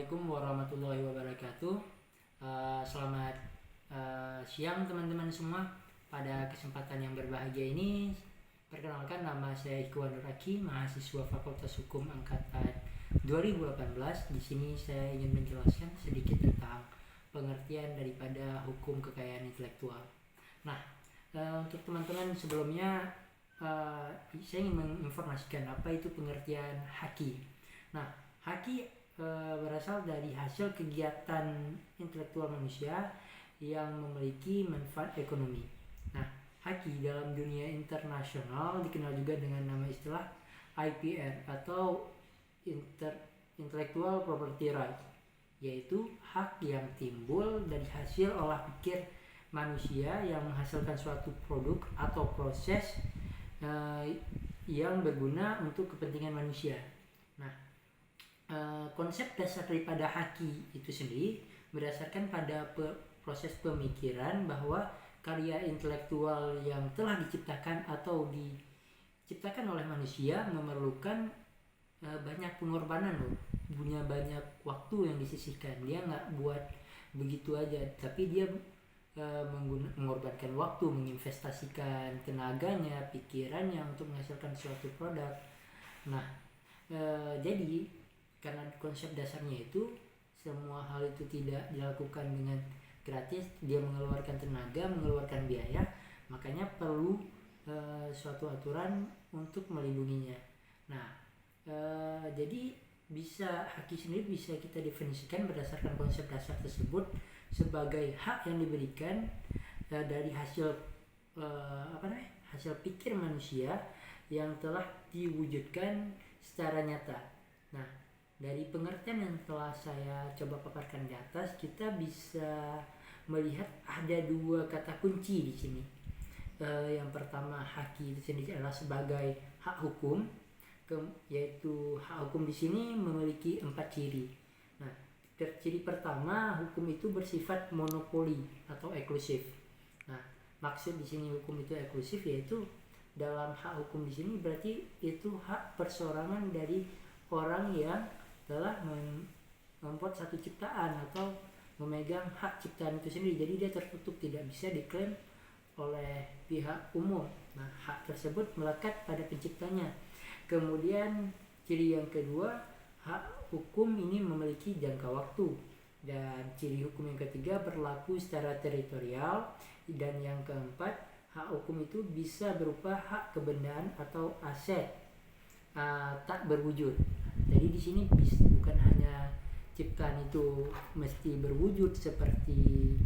Assalamualaikum warahmatullahi wabarakatuh. Selamat siang teman-teman semua. Pada kesempatan yang berbahagia ini, perkenalkan nama saya Ikhwan Nur Aki, mahasiswa Fakultas Hukum angkatan 2018. Di sini saya ingin menjelaskan sedikit tentang pengertian daripada hukum kekayaan intelektual. Nah, untuk teman-teman sebelumnya, saya ingin menginformasikan apa itu pengertian haki. Nah, haki berasal dari hasil kegiatan intelektual manusia yang memiliki manfaat ekonomi. Nah, haki dalam dunia internasional dikenal juga dengan nama istilah IPR atau Intellectual Property Right, yaitu hak yang timbul dari hasil olah pikir manusia yang menghasilkan suatu produk atau proses yang berguna untuk kepentingan manusia. Nah, konsep dasar daripada haki itu sendiri berdasarkan pada proses pemikiran bahwa karya intelektual yang telah diciptakan atau diciptakan oleh manusia memerlukan banyak pengorbanan loh, punya banyak waktu yang disisihkan. Dia nggak buat begitu aja, tapi dia mengorbankan waktu, menginvestasikan tenaganya, pikirannya untuk menghasilkan suatu produk. Nah, jadi karena konsep dasarnya itu semua hal itu tidak dilakukan dengan gratis, dia mengeluarkan tenaga, mengeluarkan biaya, makanya perlu suatu aturan untuk melindunginya. Nah, jadi haki sendiri bisa kita definisikan berdasarkan konsep dasar tersebut sebagai hak yang diberikan dari hasil hasil pikir manusia yang telah diwujudkan secara nyata. Nah, dari pengertian yang telah saya coba paparkan di atas, kita bisa melihat ada dua kata kunci di sini. Yang pertama, haki itu sendiri adalah sebagai hak hukum, yaitu hak hukum di sini memiliki 4 ciri. Nah, ciri pertama, hukum itu bersifat monopoli atau eksklusif. Nah, maksud di sini hukum itu eksklusif, yaitu dalam hak hukum di sini berarti itu hak perseorangan dari orang yang telah membuat satu ciptaan atau memegang hak ciptaan itu sendiri. Jadi dia tertutup, tidak bisa diklaim oleh pihak umum. Nah, hak tersebut melekat pada penciptanya. Kemudian ciri yang kedua, hak hukum ini memiliki jangka waktu. Dan ciri hukum yang ketiga, berlaku secara teritorial. Dan yang keempat, hak hukum itu bisa berupa hak kebendaan atau aset tak berwujud. Jadi di sini bukan hanya ciptaan itu mesti berwujud seperti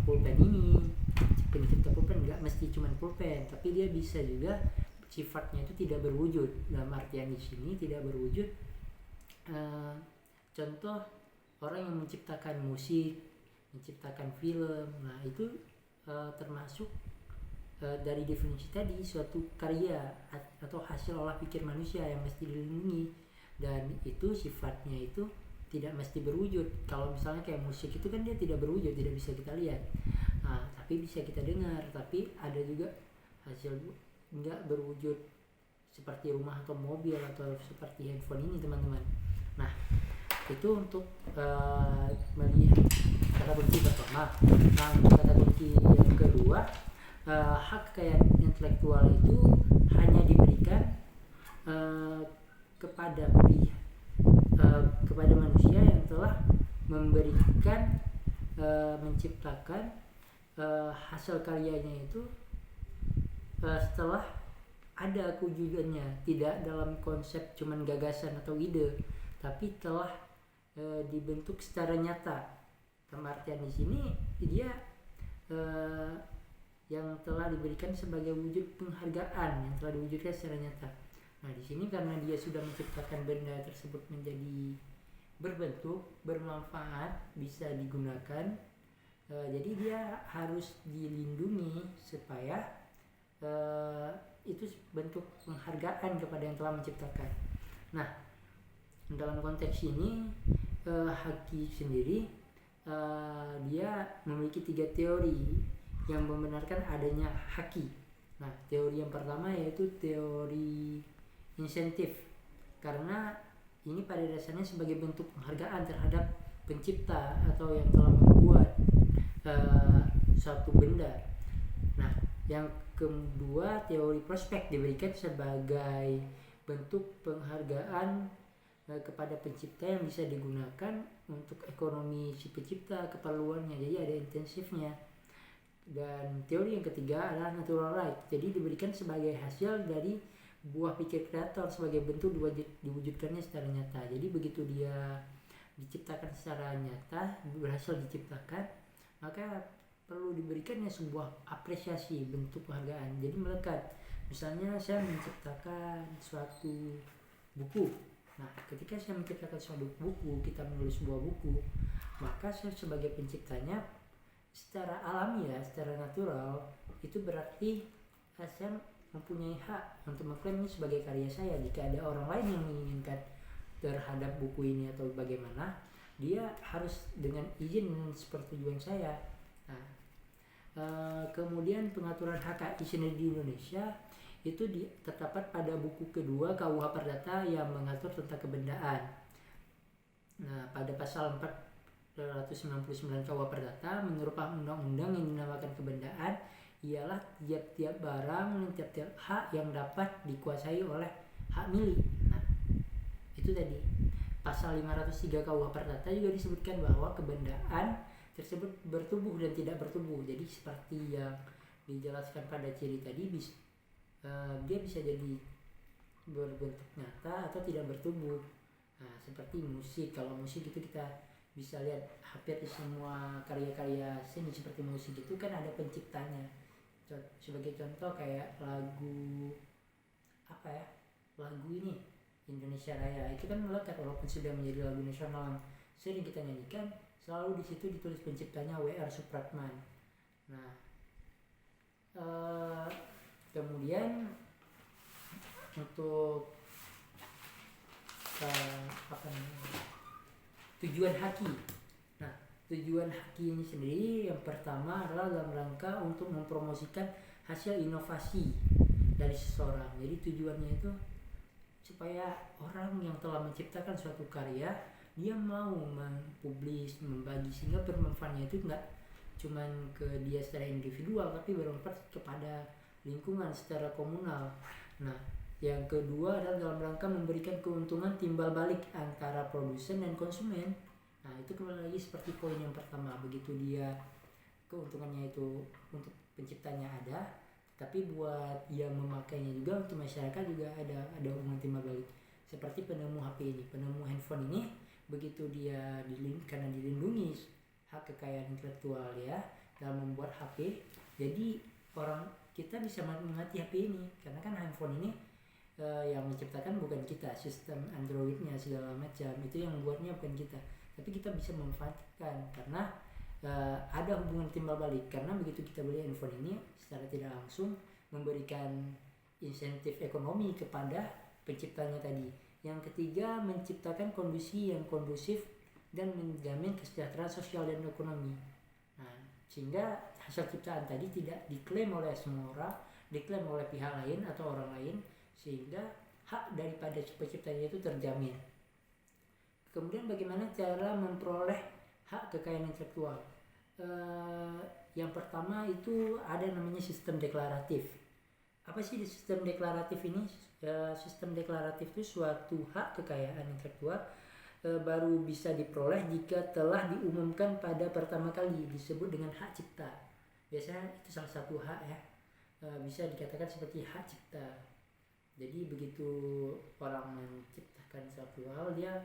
pulpen ini, pencipta pulpen nggak mesti cuma pulpen, tapi dia bisa juga sifatnya itu tidak berwujud. Dalam artian di sini tidak berwujud, contoh orang yang menciptakan musik, menciptakan film, nah itu termasuk dari definisi tadi suatu karya atau hasil olah pikir manusia yang mesti dilindungi, dan itu sifatnya itu tidak mesti berwujud. Kalau misalnya kayak musik itu kan dia tidak berwujud, tidak bisa kita lihat, tapi bisa kita dengar. Tapi ada juga hasil nggak berwujud seperti rumah atau mobil atau seperti handphone ini teman-teman. Nah, itu untuk melihat kata kunci pertama. Nah, kata kunci yang kedua, hak kekayaan intelektual itu hanya diberikan kepada manusia yang telah memberikan menciptakan hasil karyanya itu setelah ada kewujudannya, tidak dalam konsep cuman gagasan atau ide, tapi telah dibentuk secara nyata. Dalam artian di sini dia yang telah diberikan sebagai wujud penghargaan yang telah diwujudkan secara nyata. Nah, di sini karena dia sudah menciptakan benda tersebut menjadi berbentuk, bermanfaat, bisa digunakan, jadi dia harus dilindungi supaya itu bentuk penghargaan kepada yang telah menciptakan. Nah, dalam konteks ini haki sendiri dia memiliki 3 teori yang membenarkan adanya haki. Nah, teori yang pertama yaitu teori insentif, karena ini pada dasarnya sebagai bentuk penghargaan terhadap pencipta atau yang telah membuat suatu benda. Nah, yang kedua, teori prospek diberikan sebagai bentuk penghargaan kepada pencipta yang bisa digunakan untuk ekonomi si pencipta, keperluannya, jadi ada intensifnya. Dan teori yang ketiga adalah natural right, jadi diberikan sebagai hasil dari buah pikir kreator sebagai bentuk diwujudkannya secara nyata. Jadi begitu dia diciptakan secara nyata, berhasil diciptakan, maka perlu diberikannya sebuah apresiasi, bentuk penghargaan. Jadi melekat. Misalnya saya menciptakan suatu buku. Nah, ketika saya menciptakan suatu buku, kita menulis sebuah buku, maka saya sebagai penciptanya secara alami ya, secara natural, itu berarti saya mempunyai hak untuk mengklaim ini sebagai karya saya. Jika ada orang lain yang menginginkan terhadap buku ini atau bagaimana, dia harus dengan izin dan sepersetujuan saya. Nah, kemudian pengaturan hak hak sendiri di Indonesia itu ditetapkan pada buku kedua KUH Perdata yang mengatur tentang kebendaan. Nah, pada pasal 499 KUH Perdata, menurut undang-undang yang dinamakan kebendaan ialah tiap-tiap barang dan tiap-tiap hak yang dapat dikuasai oleh hak milik. Nah, itu tadi pasal 503 KUH Perdata juga disebutkan bahwa kebendaan tersebut bertubuh dan tidak bertubuh. Jadi seperti yang dijelaskan pada ciri tadi, dia bisa jadi berbentuk nyata atau tidak bertubuh. Nah, seperti musik, kalau musik itu kita bisa lihat hampir di semua karya-karya seni seperti musik itu kan ada penciptanya. Sebagai contoh kayak lagu lagu ini Indonesia Raya itu kan melekat, walaupun sudah menjadi lagu nasional yang sering kita nyanyikan, selalu di situ ditulis penciptanya W.R. Supratman. Nah, kemudian untuk tujuan haki. Nah, tujuan haki ini sendiri yang pertama adalah dalam rangka untuk mempromosikan hasil inovasi dari seseorang. Jadi tujuannya itu supaya orang yang telah menciptakan suatu karya, dia mau mempublish, membagi, sehingga bermanfaatnya itu enggak cuman ke dia secara individual, tapi bermanfaat kepada lingkungan secara komunal. Nah, yang kedua adalah dalam rangka memberikan keuntungan timbal balik antara produsen dan konsumen. Nah, itu kembali lagi seperti poin yang pertama, begitu dia keuntungannya itu untuk penciptanya ada, tapi buat yang memakainya juga, untuk masyarakat juga ada hubungan timbal balik. Seperti penemu HP ini, penemu handphone ini, begitu dia karena dilindungi hak kekayaan intelektual ya dalam membuat HP, jadi kita bisa menikmati HP ini, karena kan handphone ini yang menciptakan bukan kita, sistem Androidnya segala macam itu yang membuatnya bukan kita, tapi kita bisa memanfaatkan karena ada hubungan timbal balik. Karena begitu kita beli handphone ini, secara tidak langsung memberikan insentif ekonomi kepada penciptanya tadi. Yang ketiga, menciptakan kondisi yang kondusif dan menjamin kesejahteraan sosial dan ekonomi. Nah, sehingga hasil ciptaan tadi tidak diklaim oleh semua orang, diklaim oleh pihak lain atau orang lain, sehingga hak daripada penciptanya itu terjamin. Kemudian bagaimana cara memperoleh hak kekayaan intelektual? Yang pertama itu ada namanya sistem deklaratif. Apa sih sistem deklaratif ini? Sistem deklaratif itu suatu hak kekayaan intelektual baru bisa diperoleh jika telah diumumkan pada pertama kali, disebut dengan hak cipta. Biasanya itu salah satu hak ya, bisa dikatakan seperti hak cipta. Jadi begitu orang menciptakan suatu hal, dia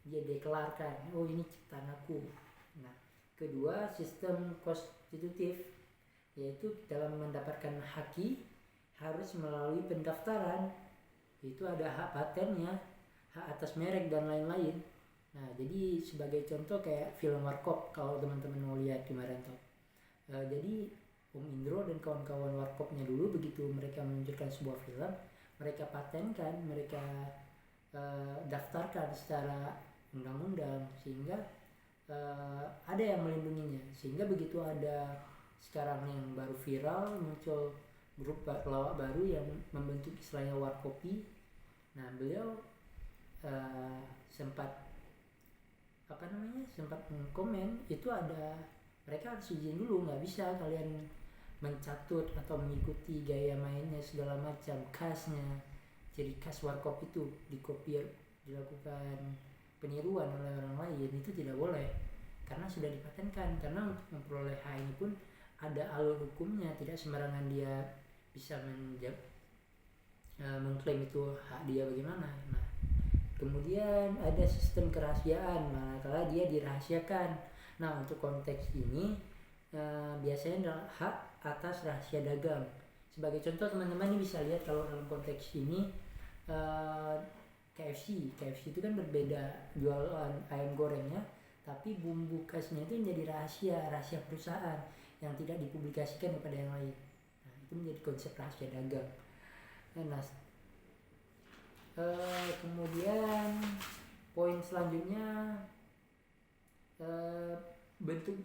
deklarkan, oh ini ciptaan aku. Nah, kedua, sistem konstitutif, yaitu dalam mendapatkan haki harus melalui pendaftaran. Itu ada hak patennya, hak atas merek dan lain-lain. Nah, jadi sebagai contoh kayak film Warkop, kalau teman-teman mau lihat kemarin tuh. Jadi Om Indro dan kawan-kawan Warkopnya dulu, begitu mereka meluncurkan sebuah film, mereka patenkan, mereka daftarkan secara undang-undang, sehingga ada yang melindunginya. Sehingga begitu ada sekarang yang baru viral, muncul grup pelawak baru yang membentuk istilahnya Warkopi. Nah, beliau sempat sempat komen itu mereka harus izin dulu, nggak bisa kalian mencatut atau mengikuti gaya mainnya segala macam, khasnya jadi khas warkop itu dikopir, dilakukan peniruan oleh orang lain, itu tidak boleh karena sudah dipatenkan. Karena untuk memperoleh hak ini pun ada alur hukumnya, tidak sembarangan dia bisa mengklaim itu hak dia bagaimana. Nah, kemudian ada sistem kerahasiaan, manakala dia dirahasiakan. Nah, untuk konteks ini biasanya adalah hak atas rahasia dagang. Sebagai contoh, teman-teman ini bisa lihat kalau dalam konteks ini KFC itu kan berbeda jualan ayam gorengnya, tapi bumbu khasnya itu menjadi rahasia perusahaan yang tidak dipublikasikan kepada yang lain. Nah, itu menjadi konsep rahasia dagang. Nah, kemudian poin selanjutnya bentuk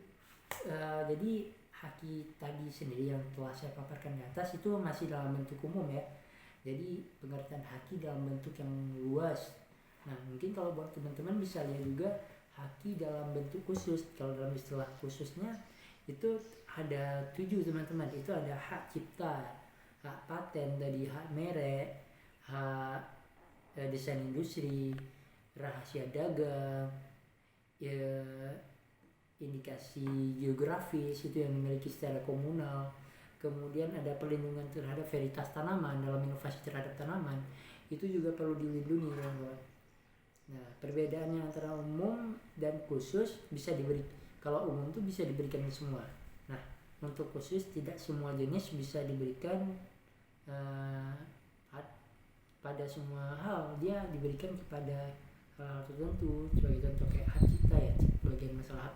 jadi haki tadi sendiri yang telah saya paparkan di atas itu masih dalam bentuk umum ya, jadi pengertian haki dalam bentuk yang luas. Nah, mungkin kalau buat teman-teman bisa lihat juga haki dalam bentuk khusus. Kalau dalam istilah khususnya itu ada 7 teman-teman, itu ada hak cipta, hak paten tadi, hak merek, hak desain industri, rahasia dagang, indikasi geografis itu yang dimiliki secara komunal. Kemudian ada perlindungan terhadap varietas tanaman dalam inovasi terhadap tanaman, itu juga perlu dilindungi kawan-kawan. Nah, perbedaannya antara umum dan khusus bisa diberi, kalau umum itu bisa diberikan semua. Nah, untuk khusus tidak semua jenis bisa diberikan pada semua hal, dia diberikan kepada hal tertentu. Sebagai contoh kayak hak cipta ya, bagian masalah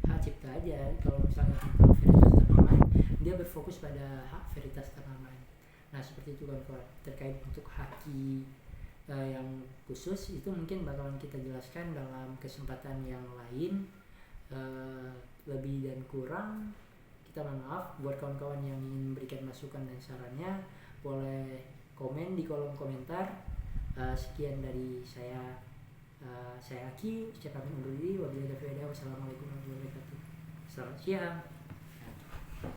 hak cipta aja. Kalau misalnya tentang varietas tanaman, dia berfokus pada hak varietas tanaman. Nah, seperti itu kan terkait untuk haki yang khusus itu mungkin bakalan kita jelaskan dalam kesempatan yang lain. Lebih dan kurang kita mohon maaf. Buat kawan-kawan yang ingin memberikan masukan dan sarannya, boleh komen di kolom komentar. Sekian dari saya Aki, ucapkan undur diri. Wassalamualaikum warahmatullahi wabarakatuh. Selamat siang.